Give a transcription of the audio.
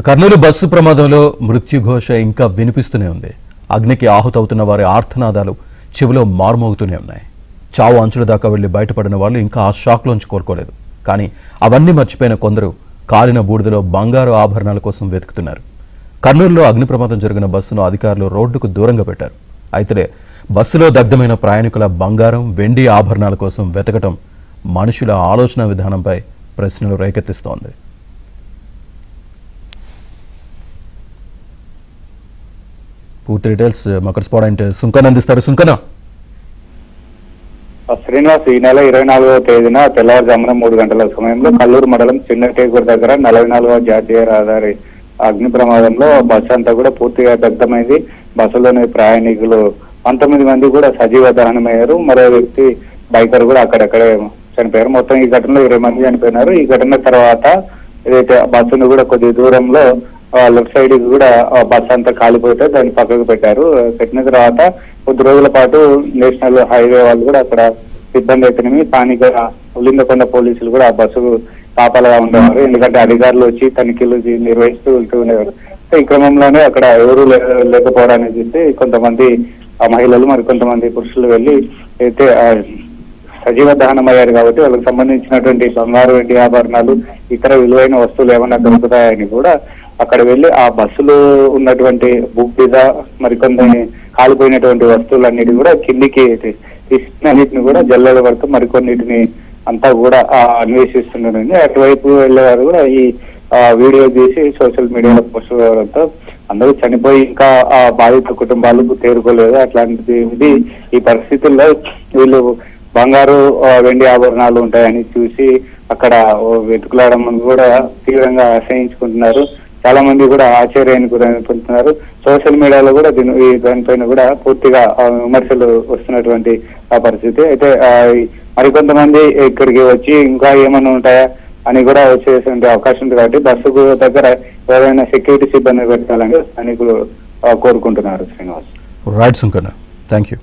Kurnool bus ప్రమాదంలో మృత్యుఘోష ఇంకా వినిపిస్తూనే ఉంది. అగ్నికి ఆహుతవుతున్న వారి ఆర్తనాదాలు చెవిలో మారుమోగుతూనే ఉన్నాయి. చావు అంచుల దాకా వెళ్లి బయటపడిన వాళ్ళు ఇంకా ఆ షాక్లోంచి కోలుకోలేదు. కానీ అవన్నీ మర్చిపోయిన కొందరు కాలిన బూడిదలో బంగారు ఆభరణాల కోసం వెతుకుతున్నారు. కర్నూలులో అగ్ని ప్రమాదం జరిగిన బస్సును అధికారులు రోడ్డుకు దూరంగా పెట్టారు. అయితే బస్సులో దగ్ధమైన ప్రయాణికుల బంగారం, వెండి ఆభరణాల కోసం వెతకటం మనుషుల ఆలోచన విధానంపై ప్రశ్నలు రేకెత్తిస్తోంది. పూర్తి డీటెయిల్స్ మా కరెస్పాండెంట్ సుంకన్ అందిస్తారు. సుంకన, శ్రీనివాస్, ఈ నెల 24వ తేదీన తెల్లవారుజామున 3 గంటల సమయంలో కల్లూరు మండలం చిన్నటేగూరు దగ్గర 44వ జాతీయ రహదారి అగ్ని ప్రమాదంలో బస్సు అంతా కూడా పూర్తిగా దగ్ధమైంది. బస్సులోని ప్రయాణికులు 19 మంది కూడా సజీవ దహనమయ్యారు. మరో వ్యక్తి బైకర్ కూడా అక్కడక్కడే చనిపోయారు. మొత్తం ఈ ఘటనలో 20 మంది చనిపోయినారు. ఈ ఘటన తర్వాత ఏదైతే బస్సును కూడా కొద్ది దూరంలో లెఫ్ట్ సైడ్ కూడా బస్సు అంతా కాలిపోతే దాన్ని పక్కకు పెట్టారు. పెట్టిన తర్వాత కొద్ది రోజుల పాటు నేషనల్ హైవే వాళ్ళు కూడా అక్కడ సిబ్బంది అయితేనేమి స్థానిక ఉలిందకొండ పోలీసులు కూడా ఆ బస్సు కాపలాగా ఉండేవారు. ఎందుకంటే అధికారులు వచ్చి తనిఖీలు నిర్వహిస్తూ వెళ్తూ ఉండేవారు. ఈ క్రమంలోనే అక్కడ ఎవరు లేకపోవడాన్ని చూసి కొంతమంది మహిళలు మరికొంతమంది పురుషులు వెళ్లి అయితే సజీవ దహనం అయ్యారు కాబట్టి వాళ్ళకి సంబంధించినటువంటి బంగారు, వెండి ఆభరణాలు, ఇతర విలువైన వస్తువులు ఏమైనా దొరుకుతాయని కూడా అక్కడ వెళ్లి ఆ బస్సులో ఉన్నటువంటి బుక్కిద మరికొన్ని కాలిపోయినటువంటి వస్తువులన్నిటి కూడా కిందికి తీసుకున్నిటిని కూడా జల్లెడ పడుతూ మరికొన్నిటిని అంతా కూడా అన్వేషిస్తున్నారండి. అటువైపు వెళ్ళేవారు కూడా ఈ వీడియో తీసి సోషల్ మీడియాలో పోస్ట్ చేయడంతో అందరూ చనిపోయి ఇంకా ఆ బాధిత కుటుంబాలకు తేరుకోలేదు. అట్లాంటిది ఈ పరిస్థితుల్లో వీళ్ళు బంగారు, వెండి ఆభరణాలు ఉంటాయని చూసి అక్కడ వెతుకులాడడం కూడా తీవ్రంగా ఆశ్రయించుకుంటున్నారు. చాలా మంది కూడా ఆశ్చర్యానికి గురవుతున్నారు. సోషల్ మీడియాలో కూడా దానిపైన కూడా పూర్తిగా విమర్శలు వస్తున్నటువంటి ఆ పరిస్థితి. అయితే మరికొంతమంది ఇక్కడికి వచ్చి ఇంకా ఏమైనా ఉంటాయా అని కూడా వచ్చేటువంటి అవకాశం ఉంది. కాబట్టి బస్సుకు దగ్గర ఎవరైనా సెక్యూరిటీ సిబ్బంది పెట్టాలని స్థానికులు కోరుకుంటున్నారు. Srinivas. Right Sunkanna, thank you.